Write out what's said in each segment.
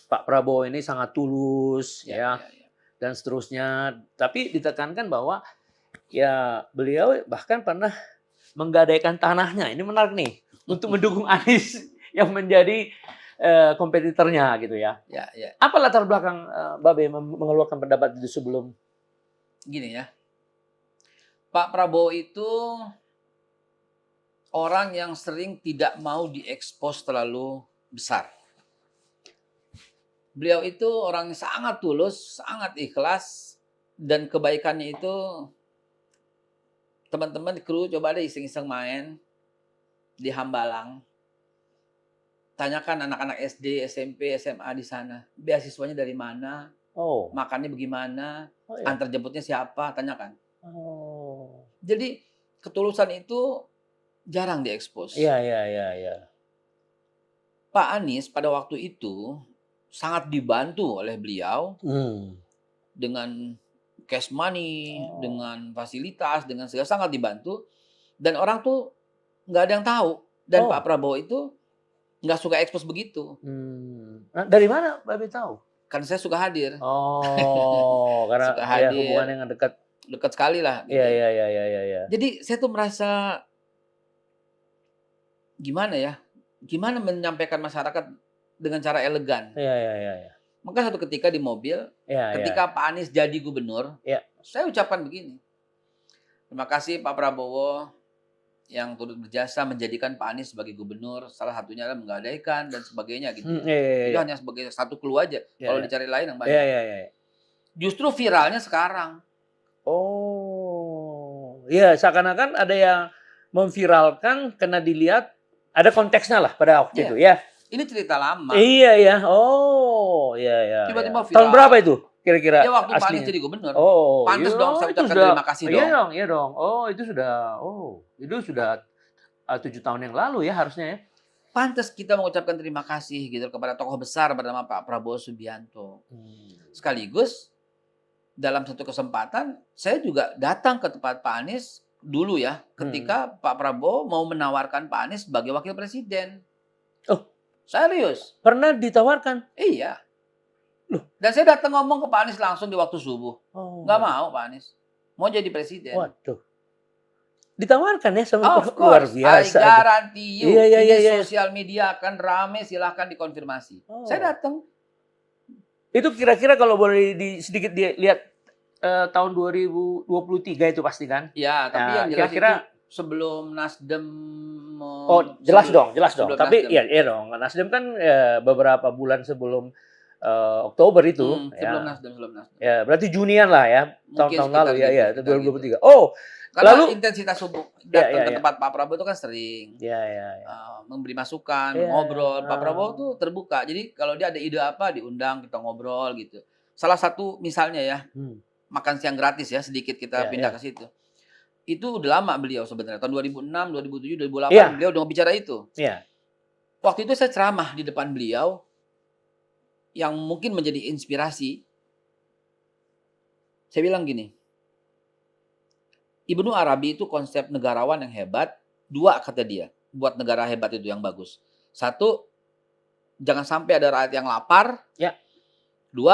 Pak Prabowo ini sangat tulus Ya, ya ya, ya. dan seterusnya. Tapi ditekankan bahwa ya beliau bahkan pernah menggadaikan tanahnya. Ini menarik nih untuk mendukung Anies yang menjadi kompetitornya gitu ya. Ya, ya. Apa latar belakang Babe mengeluarkan pendapat itu sebelum? Gini ya, Pak Prabowo itu orang yang sering tidak mau diekspos terlalu besar. Beliau itu orang yang sangat tulus, sangat ikhlas, dan kebaikannya itu teman-teman di kru coba deh iseng-iseng main di Hambalang. Tanyakan anak-anak SD, SMP, SMA di sana. Beasiswanya dari mana? Oh, Makannya bagaimana? oh ya. Antar jemputnya siapa? Tanyakan. Oh, Jadi ketulusan itu jarang diekspos. iya iya iya iya. Pak Anies pada waktu itu sangat dibantu oleh beliau Hmm. dengan cash money, Oh. dengan fasilitas, dengan segala sangat dibantu. Dan orang tuh nggak ada yang tahu. Dan Pak Oh. Prabowo itu nggak suka ekspos begitu. Nah, dari mana Babe tahu? Karena saya suka hadir. Oh, karena Suka ya hubungannya hadir, yang dekat. dekat sekali lah Iya gitu. iya iya iya iya iya. Jadi saya tuh merasa gimana ya, gimana menyampaikan masyarakat dengan cara elegan. Iya iya iya iya. Maka satu ketika di mobil, Iya iya. ketika Pak Anies jadi gubernur, Iya. saya ucapkan begini, terima kasih Pak Prabowo yang turut berjasa menjadikan Pak Anies sebagai gubernur, salah satunya adalah menggadaikan dan sebagainya gitu ya. Iya iya Itu iya. hanya sebagai satu clue aja, Iya kalau iya. dicari lain yang Iya banyak. iya iya. Justru viralnya sekarang. Oh, iya seakan-akan ada yang memviralkan karena dilihat ada konteksnya lah pada waktu itu Iya, ya. ini cerita lama. Iya ya. Oh, iya iya iya. Tiba-tiba Tahun viral. berapa itu kira-kira Ya waktu Pak Anies aslinya? jadi gubernur. Oh, Pantes dong saya itu ucapkan sudah, terima kasih iya dong. dong, iya dong. Oh, itu sudah 7 tahun yang lalu ya harusnya ya. Pantes kita mengucapkan terima kasih gitu kepada tokoh besar bernama Pak Prabowo Subianto. Sekaligus dalam satu kesempatan saya juga datang ke tempat Pak Anies dulu ya, ketika Pak Prabowo mau menawarkan Pak Anies sebagai wakil presiden. Oh, Serius? pernah ditawarkan? Iya. Loh. Dan saya datang ngomong ke Pak Anies langsung di waktu subuh. Oh. Nggak mau Pak Anies. Mau jadi presiden. Waduh. Ditawarkan ya sama Of luar course, biasa. I guarantee you. Iya, iya, Ini iya. sosial media akan rame, silahkan dikonfirmasi. Oh. Saya datang. Itu kira-kira kalau boleh sedikit dilihat tahun 2023 itu pasti kan? Ya, tapi yang jelas kira-kira itu sebelum Nasdem. Oh, jelas dong. Tapi Nasdem. iya dong. Nasdem kan beberapa bulan sebelum Oktober itu. Sebelum Ya. Nasdem. Ya, berarti Junian lah ya, tahun-tahun lalu gitu, ya, sekitar 2023. Oh, Karena lalu intensitas datang Ya, ke ya. tempat Pak Prabowo itu kan sering. Ya. Memberi masukan, Ya. ngobrol. Pak Prabowo tuh terbuka. Jadi kalau dia ada ide apa diundang, kita ngobrol gitu. Salah satu misalnya ya, makan siang gratis ya, sedikit kita pindah ke situ. Itu udah lama beliau sebenarnya. Tahun 2006, 2007, 2008 beliau udah bicara itu. Iya. Waktu itu saya ceramah di depan beliau yang mungkin menjadi inspirasi. Saya bilang gini, Ibnu Arabi itu konsep negarawan yang hebat. 2 kata dia, buat negara hebat itu yang bagus. 1, jangan sampai ada rakyat yang lapar. Ya. 2,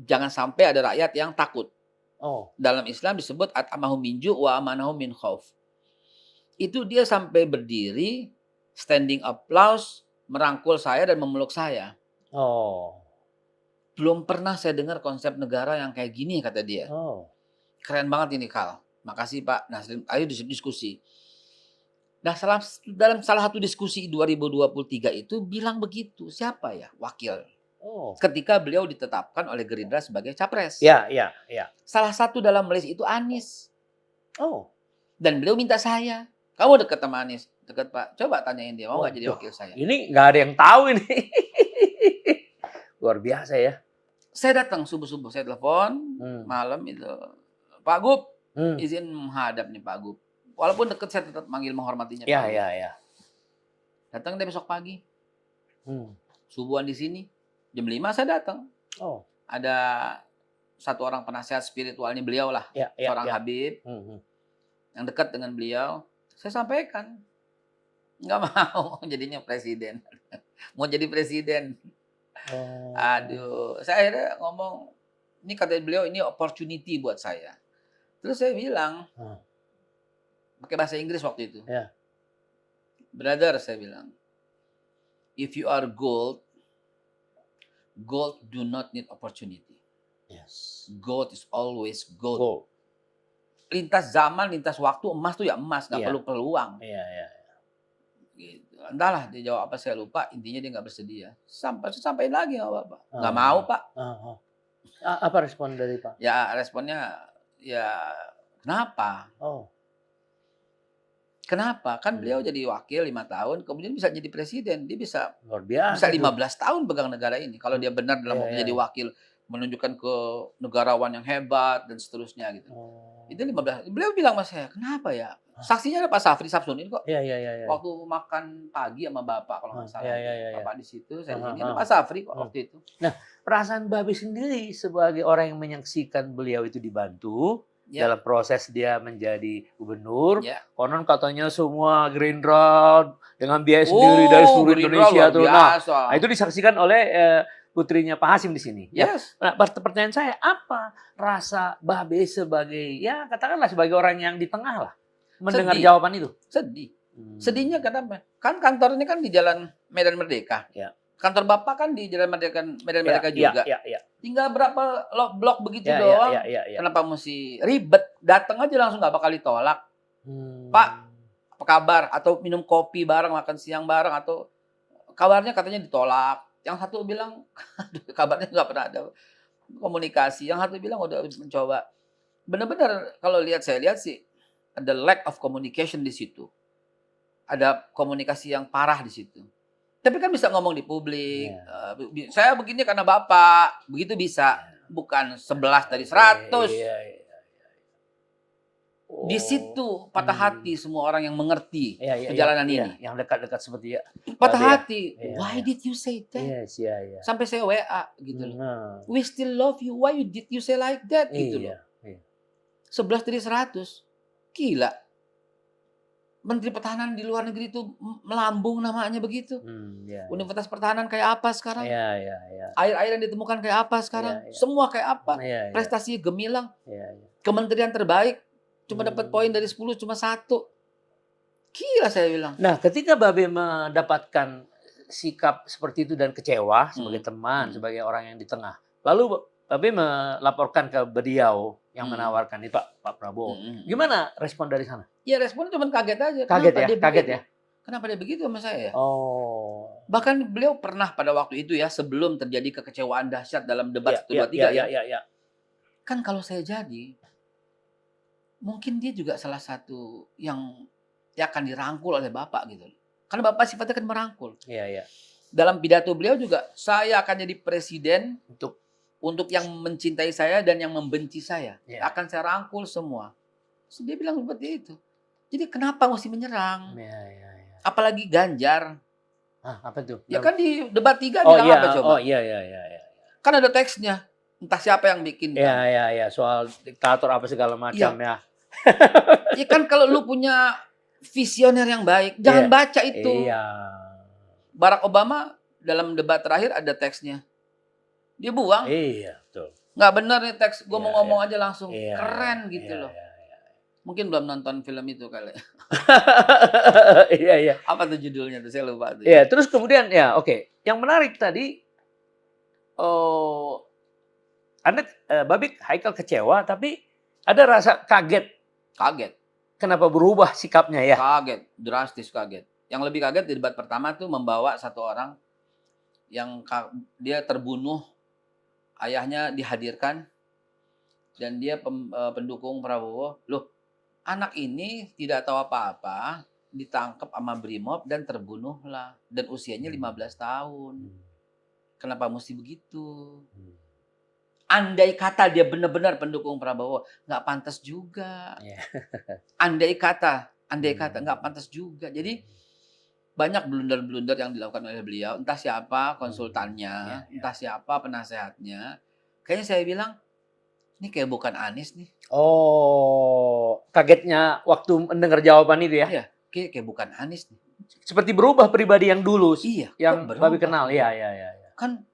jangan sampai ada rakyat yang takut. Oh. Dalam Islam disebut at'amahum min ju' wa amanahum min khauf. Itu dia sampai berdiri, standing applause, merangkul saya dan memeluk saya. Oh. Belum pernah saya dengar konsep negara yang kayak gini, kata dia. Oh. Keren banget ini, Kal. Makasih, Pak. Nah, ayo diskusi. Nah, dalam salah satu diskusi 2023 itu bilang begitu. Siapa ya wakil? Oh. Ketika beliau ditetapkan oleh Gerindra sebagai capres. Ya. Salah satu dalam list itu Anies. Oh. Dan beliau minta saya. Kamu dekat sama Anies? Dekat, Pak. Coba tanyain dia, mau nggak jadi wakil saya? Ini nggak ada yang tahu ini. Luar biasa ya. Saya datang subuh-subuh, saya telepon malam itu. Pak Gub, izin menghadap nih Pak Gub. Walaupun deket saya tetap manggil menghormatinya. Ya. Datang deh besok pagi. Subuhan di sini. Jam 5 saya datang. Oh. Ada satu orang penasehat spiritualnya beliau lah. Seorang Habib. Yang dekat dengan beliau. Saya sampaikan. Nggak mau jadinya presiden. Mau jadi presiden. Oh. Aduh, saya akhirnya ngomong, ini kata beliau ini opportunity buat saya. Terus saya bilang, Hmm. pakai bahasa Inggris waktu itu. Ya. Brother, saya bilang, if you are gold, gold do not need opportunity. Yes. Gold is always gold. Go. Lintas zaman, lintas waktu, emas tuh ya emas, nggak Iya. perlu peluang. Iya. Gitu. Entahlah dia jawab apa saya lupa, intinya dia nggak bersedia. Sampaiin lagi nggak apa-apa. Nggak Oh. mau Pak. Apa respon dari Pak? Ya responnya, ya kenapa? Oh. Kenapa? Kan beliau jadi wakil 5 tahun, kemudian bisa jadi presiden. Dia bisa Luar biasa. 15 tahun pegang negara ini. Kalau dia benar dalam waktu jadi wakil, menunjukkan ke negarawan yang hebat dan seterusnya gitu. Oh. Itu 15. Beliau bilang sama saya, "Kenapa ya?" Saksinya ada Pak Safri Samsudin kok. Iya. Waktu makan pagi sama Bapak kalau nggak salah. Iya. Bapak di situ, saya di sini. Aha. Ada Pak Safri kok waktu itu. Perasaan Babe sendiri sebagai orang yang menyaksikan beliau itu dibantu Ya. dalam proses dia menjadi gubernur. Ya. Konon katanya semua Gerindra dengan biaya sendiri dari seluruh Gerindra Indonesia luar tuh. biasa. Nah, itu disaksikan oleh putrinya Pak Hasim di sini. Ya. Yes. Nah, pertanyaan saya, apa rasa Babe sebagai, ya katakanlah sebagai orang yang di tengah lah, mendengar Sedih. jawaban itu? Sedih. Sedihnya kenapa? Kan kantornya kan di Jalan Medan Merdeka. Ya. Kantor Bapak kan di Jalan Medan Merdeka juga. Iya. Tinggal berapa blok begitu Ya. doang. Iya. Kenapa mesti ribet? Datang aja langsung nggak bakal ditolak. Hmm. Pak, apa kabar? Atau minum kopi bareng, makan siang bareng, atau kabarnya katanya ditolak. Yang satu bilang, kabarnya nggak pernah ada komunikasi. Yang satu bilang udah mencoba. Benar-benar kalau saya lihat sih, ada lack of communication di situ. Ada komunikasi yang parah di situ. Tapi kan bisa ngomong di publik. Saya begini karena Bapak. Begitu bisa. Bukan 11 dari 100. Iya. Di situ patah hati semua orang yang mengerti perjalanan ini. Yang dekat-dekat seperti ya. Patah hati. Iya. Why did you say that? Yes, iya. Sampai saya WA gitu loh. Nah, We still love you. Why did you say like that? Gitu loh. 11 dari 100. Gila. Menteri Pertahanan di luar negeri itu melambung namanya begitu. Universitas Pertahanan kayak apa sekarang? Iya. Air-air yang ditemukan kayak apa sekarang? Iya. Semua kayak apa? Iya. Prestasi gemilang. Iya. Kementerian terbaik. Cuma dapat poin dari 10 cuma 1. Gila saya bilang. Nah, ketika Babe mendapatkan sikap seperti itu dan kecewa sebagai teman, sebagai orang yang di tengah. Lalu Babe melaporkan ke beliau yang menawarkan ini Pak Prabowo. Gimana respon dari sana? Ya respon cuma kaget aja. Kaget ya? Kenapa dia begitu sama saya ya? Oh. Bahkan beliau pernah pada waktu itu ya, sebelum terjadi kekecewaan dahsyat dalam debat 1, 2, 3 ya. Kan kalau saya jadi, mungkin dia juga salah satu yang akan dirangkul oleh Bapak gitu. Karena Bapak sifatnya kan merangkul. Iya. Dalam pidato beliau juga, saya akan jadi presiden untuk yang mencintai saya dan yang membenci saya. Iya. Akan saya rangkul semua. So, dia bilang seperti itu. Jadi kenapa mesti menyerang? Iya. Apalagi Ganjar. Apa tuh? Ya kan di debat 3 bilang apa coba? Oh iya. Kan ada teksnya. Entah siapa yang bikin. Iya. Soal diktator apa segala macam ya. Ya kan kalau lu punya visioner yang baik, jangan baca itu. Iya. Barack Obama dalam debat terakhir ada teksnya. Dia buang. Iya, betul. Nggak benar nih teks. Gue mau ngomong aja langsung. Keren gitu loh. Iya. Mungkin belum nonton film itu kali. Iya. Apa tuh judulnya tuh? Saya lupa tuh. Iya, terus kemudian oke. Yang menarik tadi, Anda Babik Haikal kecewa, tapi ada rasa kaget. Kenapa berubah sikapnya ya? Kaget, drastis kaget. Yang lebih kaget di debat pertama tuh membawa satu orang yang dia terbunuh, ayahnya dihadirkan, dan dia pendukung Prabowo. Loh, anak ini tidak tahu apa-apa, ditangkap sama Brimob dan terbunuhlah. Dan usianya 15 tahun. Kenapa mesti begitu? Andai kata dia benar-benar pendukung Prabowo, nggak pantas juga. Andai kata nggak pantas juga. Jadi banyak blunder-blunder yang dilakukan oleh beliau. Entah siapa konsultannya, entah siapa penasehatnya. Kayaknya saya bilang, ini kayak bukan Anies nih. Oh, kagetnya waktu mendengar jawaban itu ya? Iya, kayak bukan Anies nih. Seperti berubah pribadi yang dulu, Iya, yang Babi kenal. Iya. Kan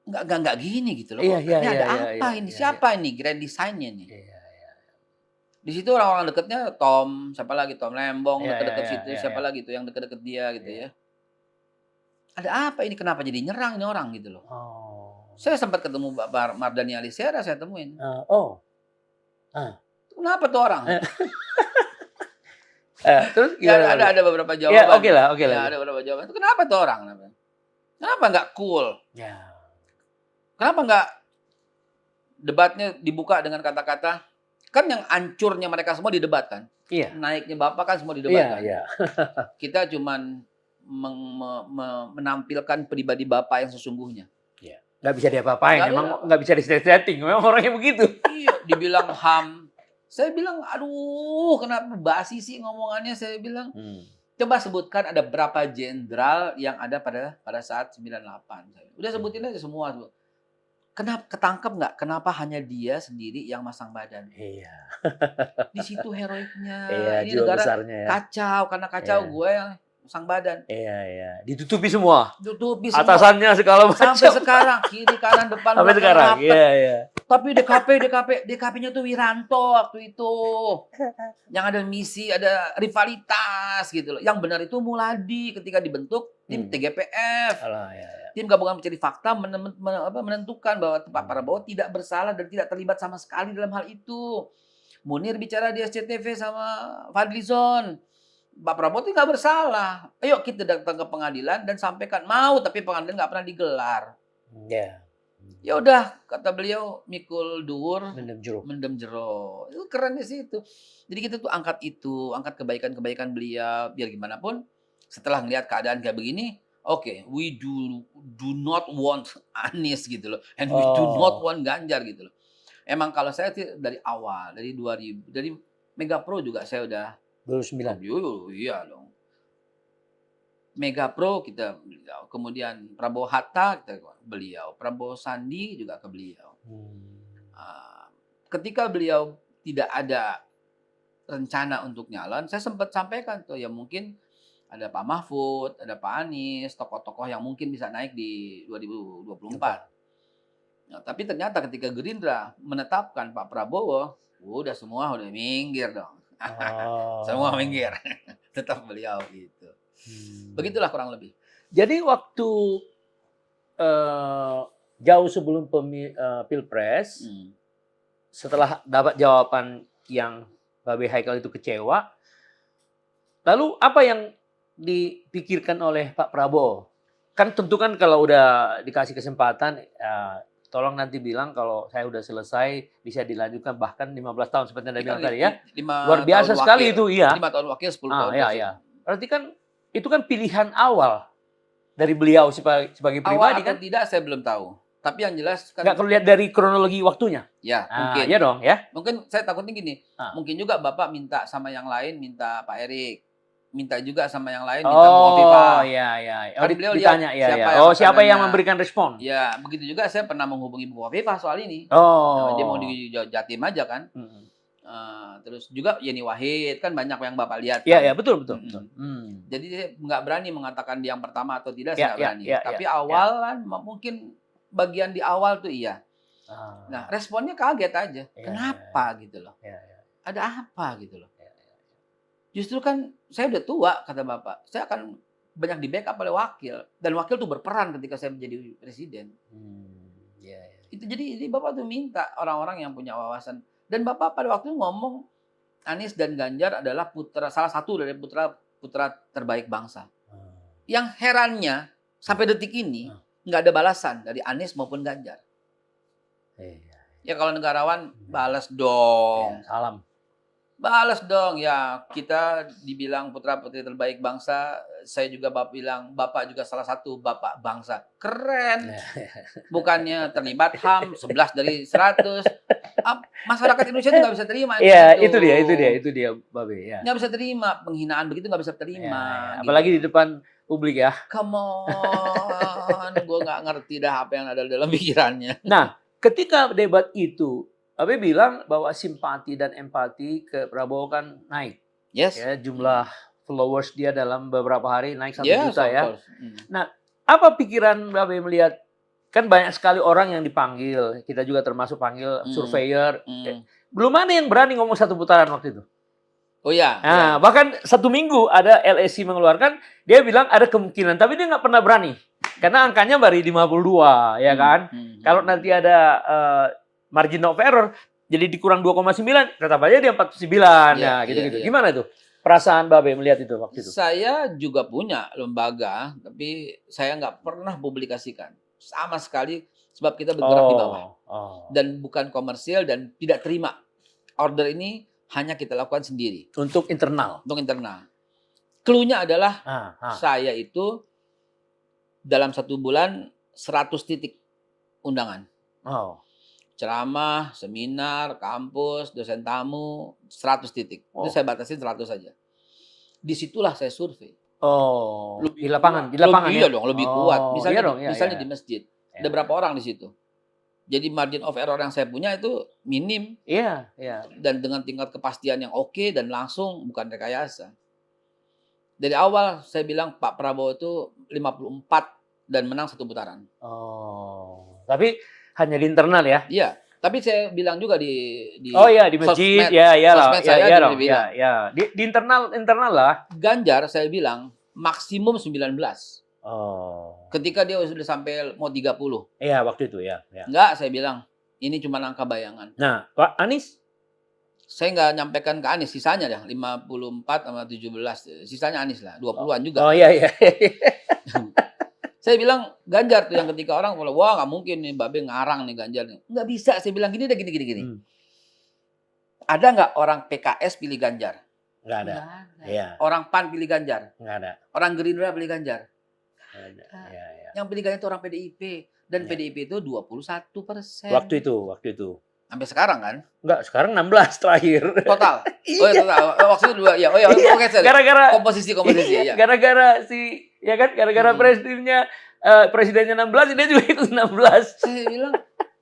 nggak gini gitu loh. Iya, Kok iya, ini iya, ada iya, apa iya, ini? iya, iya. Siapa ini grand design-nya nih? Iya, iya. Di situ orang-orang dekatnya Tom, siapa lagi Tom Lembong Iya, iya, deket-deket iya, situ, iya, siapa iya. lagi tuh yang deket-deket dia gitu Iya. ya. Ada apa ini? Kenapa jadi nyerang ini orang gitu loh. Oh. Saya sempat ketemu Mardhani Alisera saya temuin. Oh. Ah. Kenapa tuh orang? Terus Ya gimana Bang? ada beberapa Ya, jawaban. oke lah, oke lah. Ya ada beberapa jawaban. Itu kenapa tuh orang? Kenapa nggak cool? Ya. Kenapa nggak debatnya dibuka dengan kata-kata, kan yang hancurnya mereka semua didebatkan. Iya. Naiknya Bapak kan semua Iya, didebatkan. iya. Kita cuman menampilkan pribadi Bapak yang sesungguhnya. Iya. Nggak bisa diapa-apain, Nggak emang bisa. nggak bisa di-setting, memang orangnya begitu. Iya, dibilang HAM. Saya bilang, aduh kenapa basi sih ngomongannya, saya bilang. Coba sebutkan ada berapa jenderal yang ada pada saat 98. Udah sebutin aja semua. Kenapa ketangkep nggak? Kenapa hanya dia sendiri yang masang badan? Iya. Di situ heroiknya. Iya, Ini jiwa negara besarnya ya. kacau, karena kacau Iya. gue yang masang badan. Iya, iya. Ditutupi semua. Tutupi semua. Atasannya segala macam. Sampai sekarang, kiri, kanan, depan, Sampai belakang, sekarang. rapet. Iya, iya. Tapi DKP-nya tuh Wiranto waktu itu. Yang ada misi, ada rivalitas gitu loh. Yang benar itu Muladi ketika dibentuk tim TGPF. Alah, iya, iya. Tim gabungan mencari fakta menentukan bahwa Pak Prabowo tidak bersalah dan tidak terlibat sama sekali dalam hal itu. Munir bicara di SCTV sama Fadlizon. Pak Prabowo itu nggak bersalah. Ayo kita datang ke pengadilan dan sampaikan. Mau, tapi pengadilan nggak pernah digelar. Iya. Ya udah, kata beliau, mikul dur, Mendem jeruk. mendem jero. Itu keren di situ. Jadi kita tuh angkat itu, angkat kebaikan-kebaikan beliau. Biar gimana pun, setelah ngelihat keadaan kayak begini, oke, we do not want Anies gitu loh. And we do not want Ganjar gitu loh. Emang kalau saya sih dari awal, dari 2000, dari Mega Pro juga saya udah 2009. Iya dong. Mega Pro kita beliau, kemudian Prabowo Hatta kita beliau, Prabowo Sandi juga ke beliau. Ketika beliau tidak ada rencana untuk nyalon, saya sempat sampaikan tuh ya mungkin ada Pak Mahfud, ada Pak Anies, tokoh-tokoh yang mungkin bisa naik di 2024. Nah, tapi ternyata ketika Gerindra menetapkan Pak Prabowo, udah semua udah minggir dong. Semua minggir. Tetap beliau gitu. Begitulah kurang lebih. Jadi waktu jauh sebelum Pilpres, setelah dapat jawaban yang Babe Haikal itu kecewa, lalu apa yang dipikirkan oleh Pak Prabowo? Kan tentu kan kalau udah dikasih kesempatan, tolong nanti bilang kalau saya udah selesai bisa dilanjutkan bahkan 15 tahun seperti yang Anda bilang tadi ya. Luar biasa sekali itu, iya. 5 tahun wakil, 10 tahun. Iya. Berarti kan itu kan pilihan awal dari beliau sebagai pribadi awal kan? atau tidak saya belum tahu. Tapi yang jelas kan Nggak perlu lihat dari kronologi waktunya. ya mungkin. Iya dong ya. Mungkin saya takutnya gini. Mungkin juga Bapak minta sama yang lain, minta Pak Erik. Minta juga sama yang lain, minta Bu Hovifah. Iya. Kan beliau ditanya lihat ya. siapa Siapa yang makanannya. memberikan respon? Ya, begitu juga saya pernah menghubungi Bu Hovifah soal ini. Dia mau di Jatim aja kan. Terus juga Yeni Wahid kan banyak yang Bapak lihat. Iya, betul. Jadi saya nggak berani mengatakan dia yang pertama atau tidak, Ya, saya nggak berani. ya, Tapi ya. awalan mungkin bagian di awal tuh iya. Nah, responnya kaget aja. Kenapa gitu loh? Ada apa gitu loh? Justru kan saya udah tua, kata Bapak. Saya akan banyak di backup oleh wakil. Dan wakil tuh berperan ketika saya menjadi presiden. Itu jadi Bapak tuh minta orang-orang yang punya wawasan. Dan Bapak pada waktu itu ngomong Anies dan Ganjar adalah salah satu dari putra terbaik bangsa. Yang herannya sampai detik ini nggak ada balasan dari Anies maupun Ganjar. Ya kalau negarawan balas dong. Salam. Balas dong ya, kita dibilang putra-putri terbaik bangsa, saya juga bilang Bapak juga salah satu bapak bangsa. Keren. Bukannya terlibat HAM 11 dari 100. Masyarakat Indonesia itu nggak bisa terima. Iya, itu dia Babe ya. Nggak bisa terima, penghinaan begitu nggak bisa terima. Apalagi di depan publik ya. Come on, gue nggak ngerti dah apa yang ada dalam pikirannya. Nah, ketika debat itu Babe bilang bahwa simpati dan empati ke Prabowo kan naik. Yes. Ya, jumlah followers dia dalam beberapa hari naik 1 juta ya. Of course. Nah, apa pikiran Babe melihat kan banyak sekali orang yang dipanggil. Kita juga termasuk panggil surveyor. Belum ada yang berani ngomong satu putaran waktu itu. Oh ya. Nah, bahkan 1 minggu ada LSI mengeluarkan, dia bilang ada kemungkinan, tapi dia nggak pernah berani. Karena angkanya baru 52, ya kan? Kalau nanti ada margin of error, jadi dikurang 2,9, tetap aja dia 49. Nah, gitu-gitu. Gimana itu? Perasaan Babe melihat itu waktu itu? Saya juga punya lembaga, tapi saya nggak pernah publikasikan. Sama sekali, sebab kita bergerak di bawah. Dan bukan komersial dan tidak terima. Order ini hanya kita lakukan sendiri. Untuk internal? Untuk internal. Clue-nya adalah saya itu dalam 1 bulan 100 titik undangan. Ceramah, seminar, kampus, dosen tamu, 100 titik. Itu saya batasin 100 saja. Disitulah saya survei. Di lapangan? Di lapangan iya dong, lebih kuat. Misalnya, iya. Di masjid. Ada berapa orang di situ? Jadi margin of error yang saya punya itu minim. Iya. Dan dengan tingkat kepastian yang oke dan langsung, bukan rekayasa. Dari awal saya bilang Pak Prabowo itu 54 dan menang 1 putaran. Tapi hanya di internal ya? Iya. Tapi saya bilang juga di di masjid, di internal lah. Ganjar saya bilang maksimum 19. Ketika dia sudah sampai mau 30. Iya, waktu itu ya. Enggak, saya bilang ini cuma angka bayangan. Nah, Pak Anies? Saya nggak nyampaikan ke Anies, sisanya dah 54 sama 17. Sisanya Anies lah, 20-an juga. Iya. Saya bilang Ganjar tuh yang ketika orang kalau wah nggak mungkin nih Babe ngarang nih Ganjar nih. Nggak bisa, saya bilang gini. Ada nggak orang PKS pilih Ganjar? Nggak ada. Iya. Orang PAN pilih Ganjar? Nggak ada. Orang Gerindra pilih Ganjar? Nggak ada. Iya. Yang pilih Ganjar itu orang PDIP. Dan PDIP itu 21%. Waktu itu. Sampai sekarang kan? Enggak, sekarang 16 terakhir. Total? Oh ya total. Waktu itu 2. Oke. Gara-gara komposisi ya. Gara-gara presidennya 16, dia juga ikut 16. Saya bilang,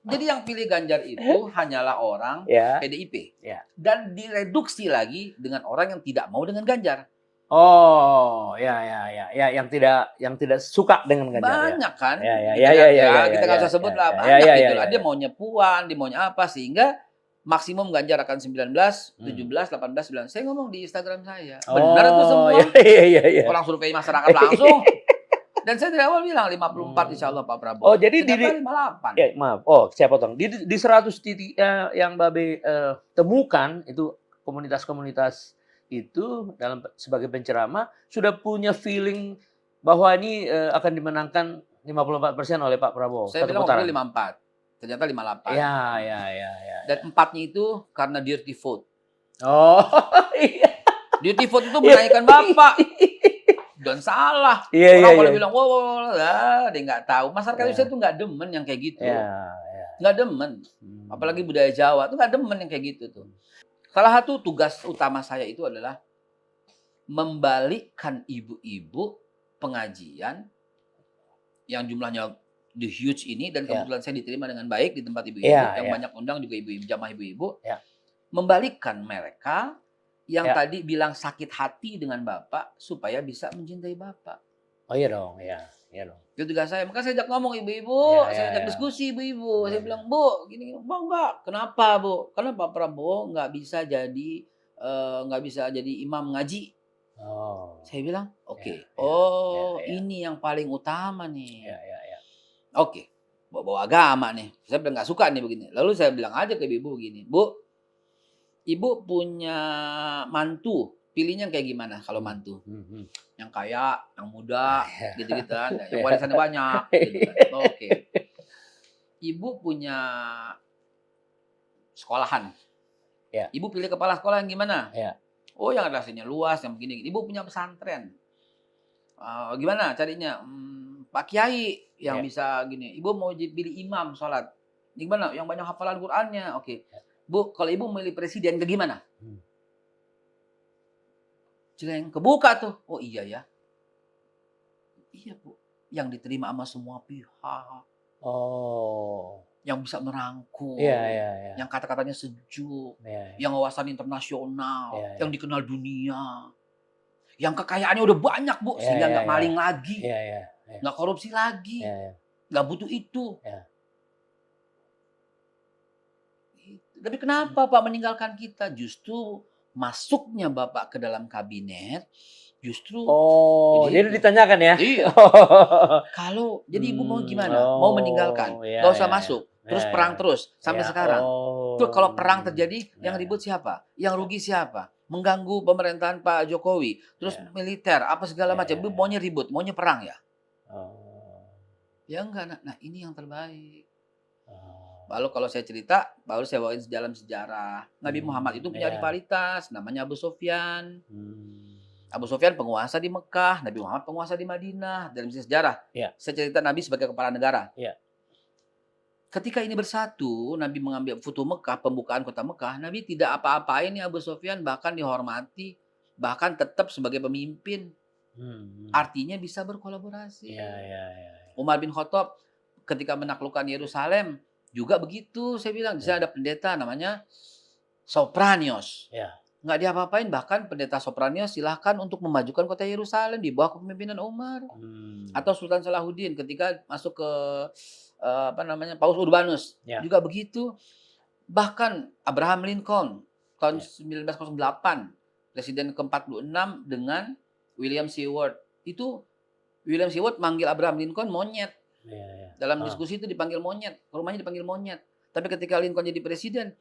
jadi yang pilih Ganjar itu hanyalah orang PDIP. Dan direduksi lagi dengan orang yang tidak mau dengan Ganjar. Yang tidak suka dengan Ganjar. Banyak kan? Kita nggak usah sebut lah, banyak gitu lah. Dia maunya Puan, dia maunya apa, sehingga maksimum Ganjar akan 19, 17, 18, 19. Saya ngomong di Instagram saya. Benar itu semua. Orang survei masyarakat langsung. Dan saya dari awal bilang 54 insya Allah Pak Prabowo. Jadi di 58. Maaf. Saya potong. Di 100 titik yang Babe temukan itu komunitas-komunitas itu sebagai penceramah sudah punya feeling bahwa ini akan dimenangkan 54% oleh Pak Prabowo. Saya bilang waktu 54. Ternyata 58. Dan 4-nya itu karena dirty vote. Iya. Dirty vote itu menaikkan Bapak. Dan salah. Orang kalau bilang, dia nggak tahu. Masyarakat Indonesia itu nggak demen yang kayak gitu. Nggak demen. Apalagi budaya Jawa itu nggak demen yang kayak gitu tuh. Salah satu tugas utama saya itu adalah membalikkan ibu-ibu pengajian yang jumlahnya the huge ini dan kebetulan saya diterima dengan baik di tempat ibu-ibu yang banyak undang juga ibu-ibu jamaah ibu-ibu. Membalikkan mereka yang tadi bilang sakit hati dengan Bapak supaya bisa mencintai Bapak. Oh iya dong, Itu tugas saya. Maka saya ajak ngomong ibu-ibu, saya ajak diskusi ibu-ibu. Saya bilang, Bu, gini, enggak. Kenapa, Bu? Karena Pak Prabowo nggak bisa jadi imam ngaji. Saya bilang, oke. Ini yang paling utama nih. Oke. Bawa agama nih. Saya bilang nggak suka nih begini. Lalu saya bilang aja ke ibu begini, Bu, Ibu punya mantu, pilihnya kayak gimana kalau mantu? Yang kaya, yang muda, gitu-gitu kan. Yang warisannya banyak, gitu kan. Oke. Ibu punya sekolahan. Ibu pilih kepala sekolah yang gimana? Oh, yang relasinya luas, yang begini. Ibu punya pesantren. Gimana carinya? Pak Kiai yang bisa gini. Ibu mau pilih imam sholat. Gimana? Yang banyak hafalan Qur'annya. Oke. Bu, kalau ibu milih presiden ke gimana? Cileng kebuka tuh. Oh iya ya. Iya Bu. Yang diterima sama semua pihak. Yang bisa merangkul. Yang kata-katanya sejuk. Yang wawasan internasional. Yang dikenal dunia. Yang kekayaannya udah banyak Bu. Sehingga nggak maling lagi. Nggak korupsi lagi. nggak butuh itu. Ya. Tapi kenapa Pak meninggalkan kita? Justru masuknya Bapak ke dalam kabinet, justru Oh, jadi begitu. ditanyakan ya? Iya. Kalau jadi Ibu mau gimana? Mau meninggalkan? Ya, Nggak usah ya, masuk. ya. Terus Ya, perang ya. terus sampai Ya, sekarang. Terus kalau perang terjadi, yang Ya, ribut siapa? Yang rugi siapa? Mengganggu pemerintahan Pak Jokowi. Terus Ya. militer, apa segala Ya, macam. ya, ya. Maunya ribut, maunya perang ya? Oh. Ya enggak. Nah ini yang terbaik. Oh. Lalu kalau saya cerita, baru saya bawain dalam sejarah. Nabi Muhammad itu punya Ya. rivalitas, namanya Abu Sufyan. Hmm. Abu Sufyan penguasa di Mekah, Nabi Muhammad penguasa di Madinah. Dalam sejarah, Ya. saya cerita Nabi sebagai kepala negara. Ya. Ketika ini bersatu, Nabi mengambil Futuh Mekah, pembukaan kota Mekah, Nabi tidak apa-apain ya Abu Sufyan, bahkan dihormati, bahkan tetap sebagai pemimpin. Artinya bisa berkolaborasi. Ya, ya, ya. Umar bin Khattab ketika menaklukkan Yerusalem juga begitu. Saya bilang di sana ada pendeta namanya Sopranios. Ya. Nggak diapa-apain, bahkan pendeta Sopranios silahkan untuk memajukan kota Yerusalem di bawah kepemimpinan Umar. Atau Sultan Salahuddin ketika masuk ke Paus Urbanus Ya. juga begitu. Bahkan Abraham Lincoln tahun 1908 presiden ke-46 dengan William Seward. Itu William Seward manggil Abraham Lincoln monyet. Ya, ya. Dalam diskusi itu dipanggil monyet, rumahnya dipanggil monyet. Tapi ketika Lincoln jadi presiden,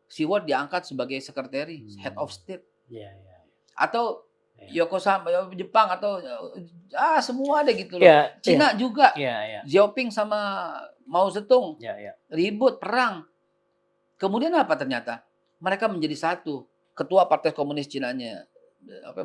Seward diangkat sebagai sekretari, head of state. Ya, ya. Atau Ya. Yokohama Jepang atau semua ada gitu loh. Ya, Cina juga. Ya, ya. Xiaoping sama Mao Zedong Ya, ya. ribut perang. Kemudian apa ternyata? Mereka menjadi satu. Ketua Partai Komunis Cinanya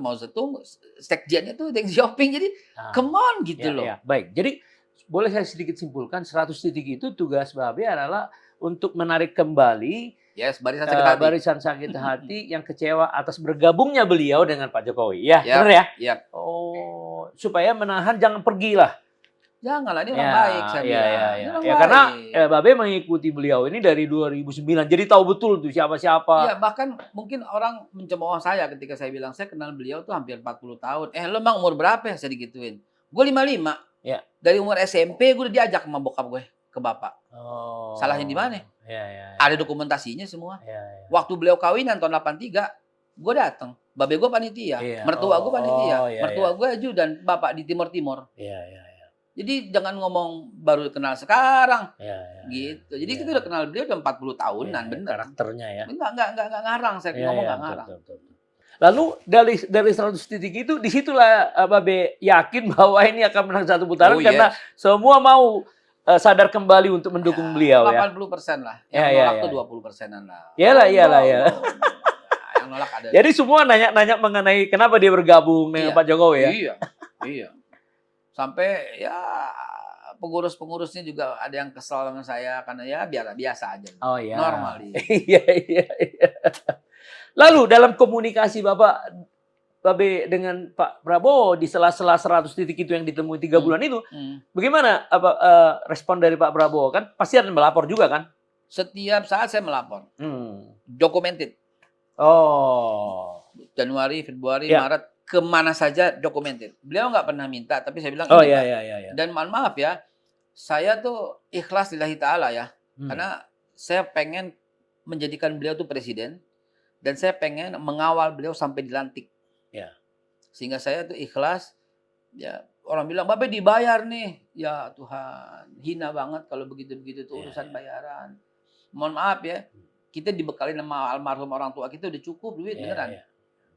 Mao Zedong, sekjennya tuh Deng Xiaoping. Jadi come on gitu Ya, loh. ya. Baik, jadi boleh saya sedikit simpulkan 100 titik itu tugas Babe adalah untuk menarik kembali Yes, barisan sakit hati. barisan sakit hati yang kecewa atas bergabungnya beliau dengan Pak Jokowi. Ya, Yap, benar ya? yap. Oh, supaya menahan jangan pergilah. Janganlah, ini orang baik saya bilang. Ini orang Ya, baik. karena Babe mengikuti beliau ini dari 2009. Jadi tahu betul tuh siapa-siapa. Ya, bahkan mungkin orang mencemooh saya ketika saya bilang saya kenal beliau tuh hampir 40 tahun. Lo emang umur berapa ya saya digituin? Gue 55. Ya. Dari umur SMP gue udah diajak sama bokap gue ke bapak. Oh. Salahnya di mana? Ya. Ada dokumentasinya semua. Ya. Waktu beliau kawinan tahun 83, gue datang. Babe gue panitia, Iya. mertua gue panitia, iya, mertua gue ajudan bapak di Timur-Timur. Iya. Jadi jangan ngomong baru kenal sekarang. Ya. Gitu. Jadi Iya. kita udah kenal beliau udah 40 tahunan, Ya, bener. karakternya ya. Enggak ngarang, saya Iya, ngomong iya, enggak ngarang. betul. Lalu dari 100 titik itu disitulah Babe yakin bahwa ini akan menang satu putaran Oh, karena semua mau sadar kembali untuk mendukung beliau ya. 80% lah. Ya, Yang ya, nolak ya. tuh 20%-an lah. Iyalah. Yang nolak ada. Jadi semua nanya mengenai kenapa dia bergabung dengan Iya. Pak Jokowi ya. Iya. Sampai ya pengurus-pengurusnya juga ada yang kesal sama saya karena ya biasa aja. Oh iya. Normal. Iya. Lalu dalam komunikasi Babe dengan Pak Prabowo di sela-sela 100 titik itu yang ditemui 3 bulan itu, bagaimana respon dari Pak Prabowo? Kan pasti ada melapor juga kan? Setiap saat saya melapor. Documented. Oh. Januari, Februari, Ya. Maret, kemana saja documented. Beliau nggak pernah minta, tapi saya bilang Oh ini, Pak. iya. Dan mohon maaf ya, saya tuh ikhlas lillahi ta'ala ya. Karena saya pengen menjadikan beliau tuh presiden. Dan saya pengen mengawal beliau sampai dilantik. Ya. Sehingga saya tuh ikhlas. Ya, orang bilang, Babe dibayar nih. Ya Tuhan, hina banget kalau begitu-begitu tuh urusan bayaran. Mohon maaf ya, kita dibekali nama almarhum orang tua kita udah cukup duit, beneran.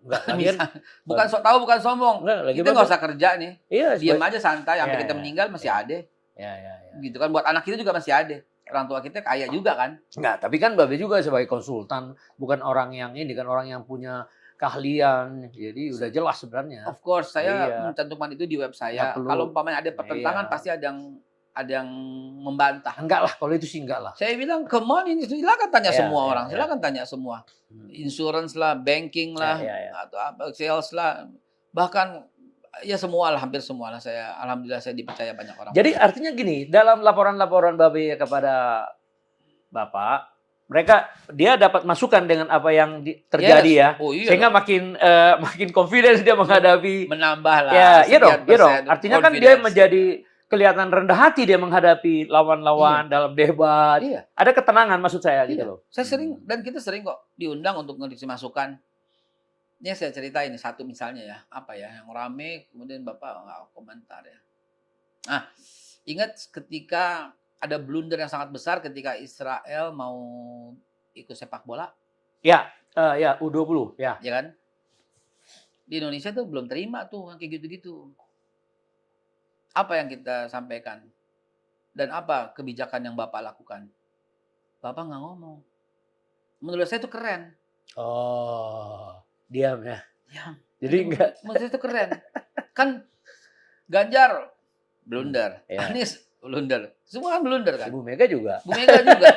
Enggak, lagian, bukan sok tahu, bukan sombong. Kita nggak usah kerja nih. Iya, diam aja santai, sampai Ya, kita ya. meninggal masih ada. Ya. Gitu kan, buat anak kita juga masih ada. Orang tua kita kaya juga kan. Enggak, tapi kan Babe juga sebagai konsultan, bukan orang yang ini kan orang yang punya keahlian. Jadi udah jelas sebenarnya. Of course, saya Iya. mencantumkan itu di web Nggak saya. perlu. Kalau umpamanya ada pertentangan, Iya. pasti ada yang membantah. Enggak lah, kalau itu sih enggak lah. Saya bilang, come on, ini silakan tanya Ya, semua ya, orang, ya. silakan tanya semua. Insurance lah, banking lah, Ya. atau apa, sales lah, bahkan ya semua lah, hampir semua lah. Alhamdulillah saya dipercaya banyak orang. Jadi artinya gini, dalam laporan-laporan Babe kepada Bapak, dia dapat masukan dengan apa yang terjadi ya. Oh, iya. Sehingga makin confidence dia menghadapi menambah lah. iya dong. sekian persen Artinya kan dia confidence. menjadi kelihatan rendah hati dia menghadapi lawan-lawan dalam debat. Iya. Ada ketenangan maksud saya gitu Iya. loh. Saya sering, dan kita sering kok diundang untuk ngasih masukan. Ini saya ceritain satu misalnya ya, apa ya, yang rame, kemudian Bapak nggak komentar ya. Nah, ingat ketika ada blunder yang sangat besar ketika Israel mau ikut sepak bola, Ya, ya U20 ya. ya kan? Di Indonesia tuh belum terima tuh yang kayak gitu-gitu. Apa yang kita sampaikan? Dan apa kebijakan yang Bapak lakukan? Bapak nggak ngomong. Menurut saya itu keren. Oh, diam ya. Ya, Jadi enggak. menurut saya itu keren. Kan Ganjar blunder, Ya. Anies blunder, semua kan blunder kan. Ibu Mega juga Bu Mega juga.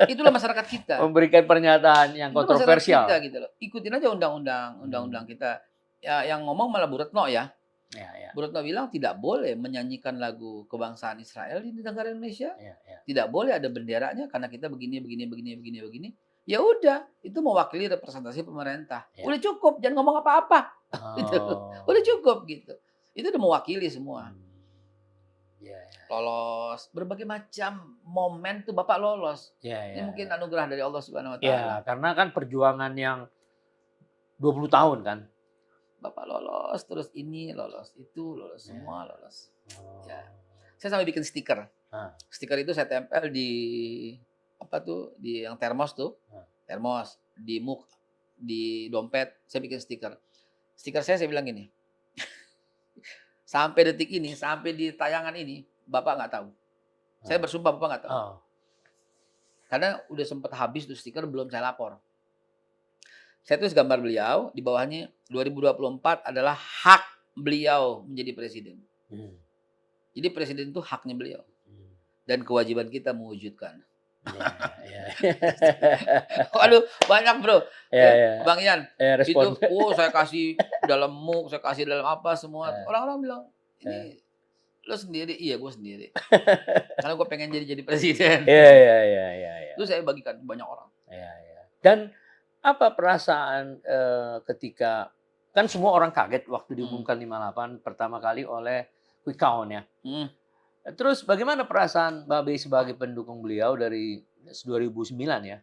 Itulah masyarakat kita. memberikan pernyataan yang Itulah masyarakat kontroversial. kita gitu loh. Ikutin aja undang-undang kita. Ya, yang ngomong malah Bu Retno ya. Ya. Bu Retno bilang tidak boleh menyanyikan lagu kebangsaan Israel di negara Indonesia. Ya. Tidak boleh ada benderanya karena kita begini. Ya udah, itu mewakili representasi pemerintah. Ya. Udah cukup, jangan ngomong apa-apa. Gitu. Oh. Udah cukup gitu. Itu udah mewakili semua. Ya. Lolos, berbagai macam momen tuh Bapak lolos. Ya. Ini mungkin anugerah dari Allah Subhanahu wa Ya, taala. karena kan perjuangan yang 20 tahun kan. Bapak lolos, terus ini lolos, itu lolos, Ya. semua lolos. Oh. Ya. Saya sampai bikin stiker. Ah. Stiker itu saya tempel di apa tuh, di yang termos tuh. Ah. Termos, di muk, di dompet, saya bikin stiker. Stiker saya bilang gini. Sampai detik ini, sampai di tayangan ini, Bapak nggak tahu. Saya bersumpah Bapak nggak tahu. Oh. Karena udah sempat habis tuh stiker, belum saya lapor. Saya tulis gambar beliau, di bawahnya 2024 adalah hak beliau menjadi presiden. Jadi presiden itu haknya beliau. Dan kewajiban kita mewujudkan. Ya. Waduh, banyak bro. Ya. Bang Ian, Respon. itu saya kasih dalam MOOC, saya kasih dalam apa semua. Orang-orang bilang, ini lo sendiri? Iya, gue sendiri. Karena gue pengen jadi presiden. Iya. Terus saya bagikan ke banyak orang. Ya. Dan apa perasaan ketika, kan semua orang kaget waktu diumumkan 58 pertama kali oleh quick count ya. Terus bagaimana perasaan Mbak Bey sebagai pendukung beliau dari 2009 ya?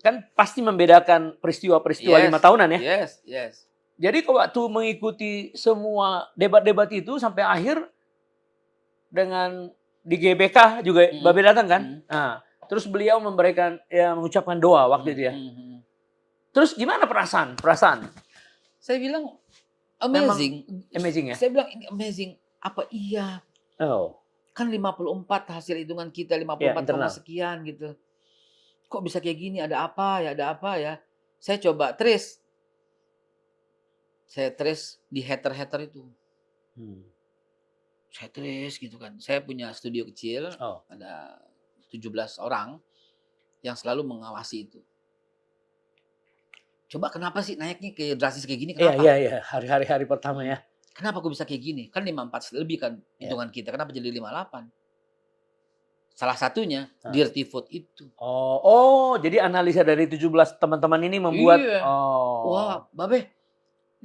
Kan pasti membedakan peristiwa-peristiwa 5 tahunan ya? Yes. Jadi waktu mengikuti semua debat-debat itu sampai akhir dengan di GBK juga Mbak Bey datang kan? Nah, terus beliau memberikan mengucapkan doa waktu itu ya. Terus gimana perasaan? Saya bilang amazing. Amazing ya? Saya bilang ini amazing. Apa iya? Oh. Kan 54 hasil hitungan kita 54, sekian gitu. Kok bisa kayak gini? Ada apa ya? Saya coba trace. Saya trace di hater itu. Saya trace gitu kan. Saya punya studio kecil, ada 17 orang yang selalu mengawasi itu. Coba kenapa sih naiknya kayak drastis kayak gini? Kenapa? Iya. Hari-hari pertama ya. Kenapa kok bisa kayak gini? Kan 54 lebih kan hitungan kita. Kenapa jadi 58? Salah satunya Dirty Vote itu. Oh, jadi analisa dari 17 teman-teman ini membuat. Iya. Wah, Babe,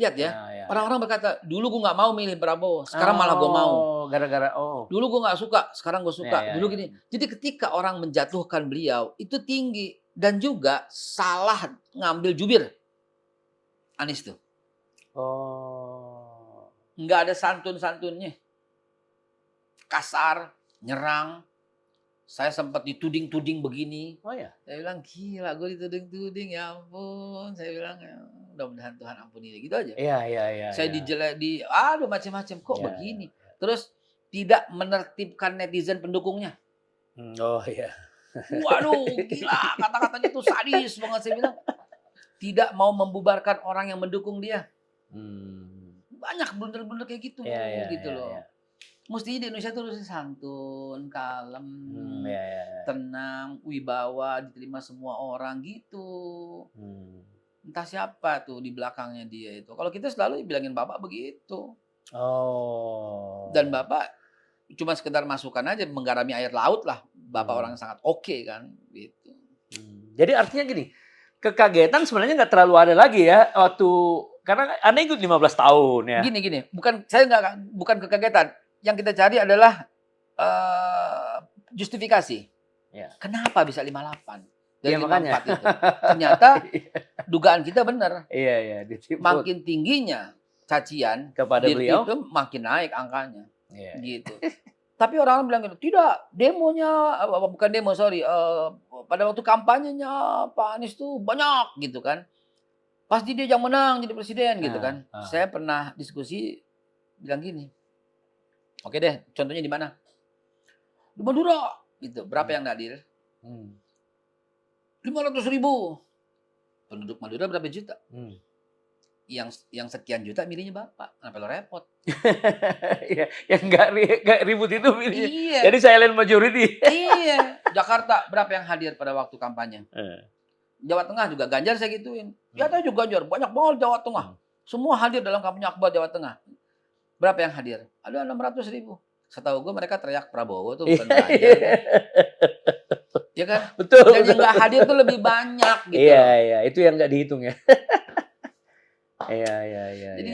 lihat ya. Orang-orang berkata, dulu gue nggak mau milih Prabowo, sekarang malah gue mau. Gara-gara Dulu gue nggak suka, sekarang gue suka. Dulu gini. Jadi ketika orang menjatuhkan beliau itu tinggi dan juga salah ngambil jubir Anies tuh. Nggak ada santun-santunnya. Kasar, nyerang. Saya sempat dituding-tuding begini. Oh ya. Saya bilang, gila gue dituding-tuding, ya ampun. Saya bilang, mudah-mudahan Tuhan ampuni dia. Gitu aja. Iya. Saya aduh macam-macam. Kok begini? Terus tidak menertibkan netizen pendukungnya. Oh iya. Waduh, gila. Kata-katanya tuh sadis banget. Saya bilang, tidak mau membubarkan orang yang mendukung dia. Banyak blunder-blunder kayak gitu. Gitu loh. Mesti di Indonesia tuh harus santun, kalem, tenang, wibawa, diterima semua orang gitu. Entah siapa tuh di belakangnya dia itu. Kalau kita selalu bilangin Bapak begitu. Dan Bapak cuma sekedar masukan aja, menggarami air laut lah. Bapak orang yang sangat oke kan. Gitu. Jadi artinya gini, kekagetan sebenarnya nggak terlalu ada lagi ya waktu, karena Anda ikut 15 tahun ya. Gini, bukan saya bukan kekagetan. yang kita cari adalah justifikasi. Ya. Kenapa bisa 58 dari Iya, makanya. 54 itu? Ternyata dugaan kita benar. Iya, iya, ditipu Makin tingginya cacian kepada beliau. itu makin naik angkanya. Iya. Gitu. Tapi orang bilang gitu, tidak, demonya bukan demo, sorry, pada waktu kampanyenya Pak Anies tuh banyak gitu kan. Pasti dia yang menang jadi presiden gitu kan. Saya pernah diskusi bilang gini. Oke deh, contohnya di mana? Di Madura gitu. Berapa yang hadir? 500.000. Penduduk Madura berapa juta? Yang sekian juta milihnya Bapak. Kenapa lo repot? Iya, yang nggak ribut itu milihnya. Iya. Jadi silent majority. Iya. Jakarta berapa yang hadir pada waktu kampanye? Jawa Tengah juga Ganjar saya gituin. Ya tahu juga Ganjar, banyak banget Jawa Tengah. Semua hadir dalam kampanye akbar Jawa Tengah. Berapa yang hadir? Ada 600.000. Setahu gue mereka teriak Prabowo tuh bukan Ganjar. Ya kan? Betul. Dan yang nggak hadir tuh lebih banyak gitu. Iya, iya, itu yang nggak dihitung ya. Iya, iya, iya. Jadi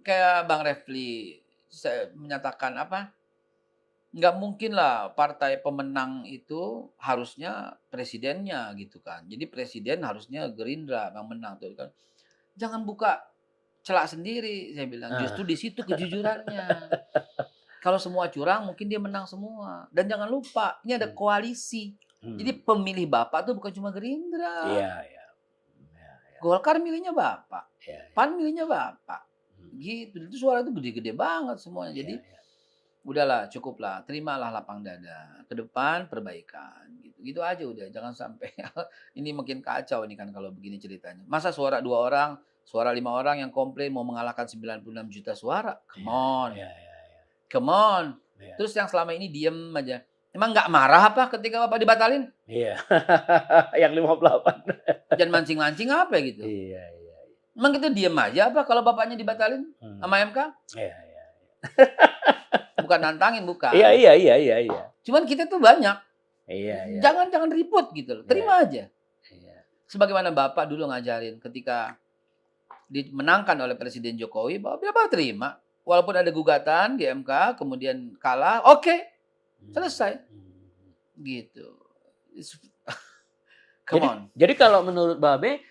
kayak Bang Refli saya menyatakan apa? Nggak mungkin lah partai pemenang itu harusnya presidennya gitu kan. Jadi presiden harusnya Gerindra yang menang tuh kan. Jangan buka celak sendiri saya bilang. Justru di situ kejujurannya. Kalau semua curang mungkin dia menang semua. Dan jangan lupa ini ada koalisi. Jadi pemilih Bapak tuh bukan cuma Gerindra. Iya, iya. Golkar milihnya Bapak. Iya, iya. PAN milihnya Bapak. Gitu. Itu suara itu gede-gede banget semuanya. Jadi udahlah, cukuplah. Terimalah lapang dada. Ke depan perbaikan. Gitu aja udah. Jangan sampai ini makin kacau ini kan kalau begini ceritanya. Masa suara 2 orang, suara 5 orang yang komplain mau mengalahkan 96 juta suara? Come on. Come on. Terus yang selama ini diem aja. Emang nggak marah apa ketika Bapak dibatalin? Iya. Yang 58. Jangan mancing-mancing apa gitu. Iya, iya. Emang kita diem aja apa kalau bapaknya dibatalin sama MK? Iya, iya. Bukan nantangin, bukan. Iya, iya, iya, iya, iya. Cuman kita tuh banyak. Iya, iya. Jangan ribut gitu loh. Terima aja. Iya. Sebagaimana Bapak dulu ngajarin ketika dimenangkan oleh Presiden Jokowi, Bapak terima. Walaupun ada gugatan di MK, kemudian kalah, oke. Selesai. Gitu. Come on. Jadi kalau menurut Babe,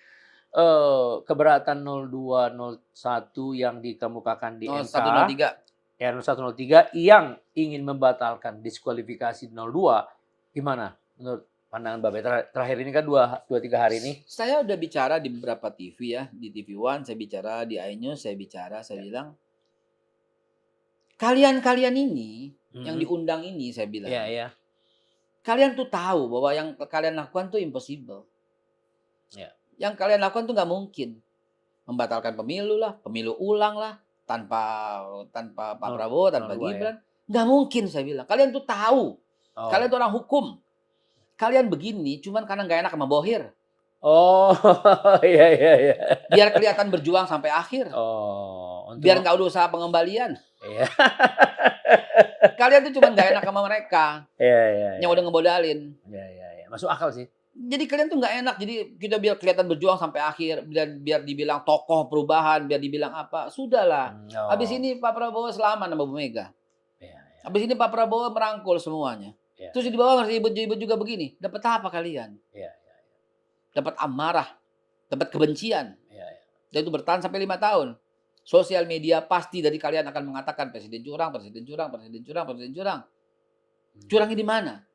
keberatan 02, 01 yang dikemukakan di MK, 0103. ya 0103 yang ingin membatalkan diskualifikasi 02, gimana menurut pandangan Babe? Terakhir ini kan 2-3 hari ini. Saya udah bicara di beberapa TV ya, di TV One saya bicara, di iNews saya bicara, saya bilang kalian ini yang diundang ini saya bilang. Iya, iya. Kalian tuh tahu bahwa yang kalian lakukan tuh impossible. Ya. Yang kalian lakukan tuh nggak mungkin. Membatalkan pemilu lah, pemilu ulang lah, tanpa Pak Prabowo, tanpa Gibran. Nggak mungkin saya bilang. Kalian tuh tahu. Kalian tuh orang hukum. Kalian begini cuman karena nggak enak sama Bohir. Oh, iya, iya, iya. Biar kelihatan berjuang sampai akhir. Biar nggak ada usaha pengembalian. Iya. Kalian tuh cuma nggak enak sama mereka. Iya, iya. Yang udah ngebodalin. Iya, iya, iya. Masuk akal sih. Jadi kalian tuh nggak enak. Jadi kita biar kelihatan berjuang sampai akhir. Biar dibilang tokoh perubahan. Biar dibilang apa. Sudahlah. Habis ini Pak Prabowo selamat sama Bu Mega. Iya, iya. Habis ini Pak Prabowo merangkul semuanya. Iya. Terus di bawah masih ribut-ribut juga begini. Dapat apa kalian? Iya, iya. Dapat amarah. Dapat kebencian. Iya, iya. Dan itu bertahan sampai 5 tahun. Sosial media pasti dari kalian akan mengatakan presiden curang, presiden curang, presiden curang, presiden curang. Curangnya di mana?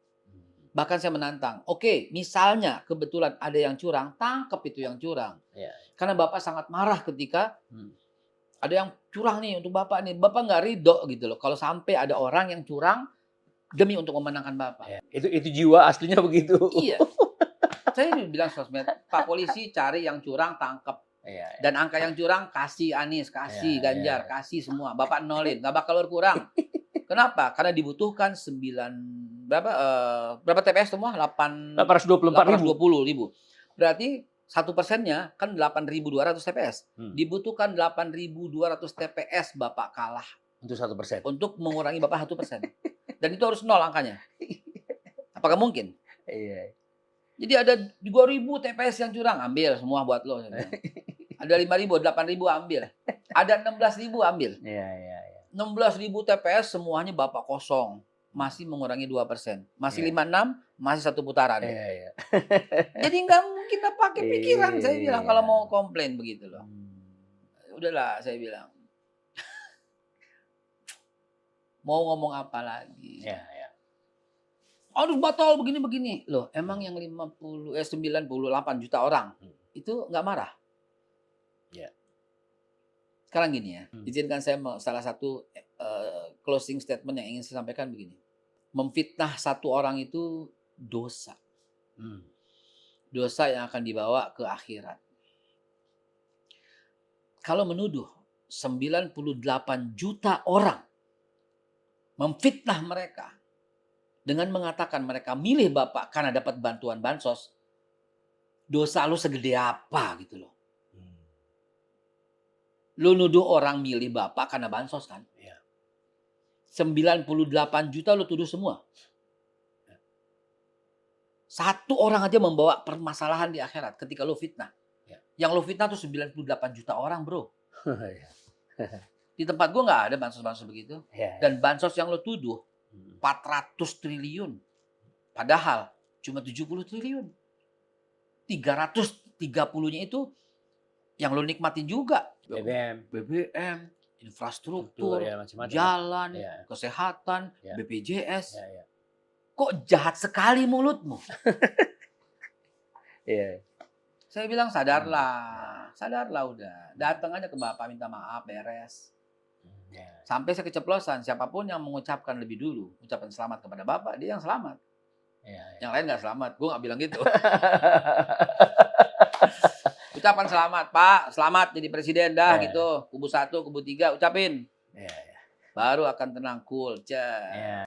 Bahkan saya menantang. Oke, misalnya kebetulan ada yang curang, tangkap itu yang curang. Iya. Karena Bapak sangat marah ketika ada yang curang nih untuk Bapak nih. Bapak nggak ridho gitu loh. Kalau sampai ada orang yang curang demi untuk memenangkan Bapak. Iya. Itu jiwa aslinya begitu. Iya. Saya bilang sosmed, Pak Polisi cari yang curang, tangkap. Iya, iya. Dan angka yang curang kasih Anies, kasih Ganjar, kasih semua. Bapak nolin, nggak bakal berkurang. Kenapa? Karena dibutuhkan berapa TPS semua? 820.000. Berarti 1%-nya kan 8.200 TPS. Dibutuhkan 8.200 TPS Bapak kalah. Untuk 1%. Untuk mengurangi Bapak 1%. Dan itu harus 0 angkanya. Apakah mungkin? Iya. Jadi ada 2.000 TPS yang curang, ambil semua buat lo. Ada 5.000, 8.000 ambil. Ada 16.000 ambil. Iya, iya, iya. 16.000 TPS semuanya Bapak kosong. Masih mengurangi 2%. Masih 56, masih satu putaran. Iya, iya. Jadi nggak mungkin pakai pikiran saya bilang kalau Iya. mau komplain begitu loh. Hmm. Udahlah saya bilang. Mau ngomong apa lagi? Iya, iya. Aduh batal begini-begini. Loh, emang yang 98 juta orang itu nggak marah? Iya. Sekarang gini ya, Hmm. izinkan saya salah satu closing statement yang ingin saya sampaikan begini. Memfitnah satu orang itu dosa. Hmm. Dosa yang akan dibawa ke akhirat. Kalau menuduh 98 juta orang memfitnah mereka dengan mengatakan mereka milih Bapak karena dapat bantuan bansos, dosa lu segede apa gitu loh. Lu nuduh orang milih Bapak karena bansos kan? Iya. 98 juta lu tuduh semua. Satu orang aja membawa permasalahan di akhirat ketika lu fitnah. Ya. Yang lu fitnah tuh 98 juta orang, bro. Iya. Di tempat gua nggak ada bansos-bansos begitu. Iya. Dan bansos yang lu tuduh 400 triliun. Padahal cuma 70 triliun. 330-nya itu yang lu nikmatin juga. BBM, infrastruktur, ya, macam-macam. jalan, Iya. kesehatan, Iya. BPJS. Iya, iya. Kok jahat sekali mulutmu? Iya. Saya bilang sadarlah. Sadarlah udah. Datang aja ke Bapak minta maaf, beres. Iya. Sampai saya keceplosan, siapapun yang mengucapkan lebih dulu, ucapan selamat kepada Bapak, dia yang selamat. Iya. Yang lain nggak selamat. Gue nggak bilang gitu. Ucapan selamat, Pak. Selamat jadi presiden dah Iya. gitu. Kubu 1, kubu 3, ucapin. Iya, iya. Baru akan tenang, cool. Iya.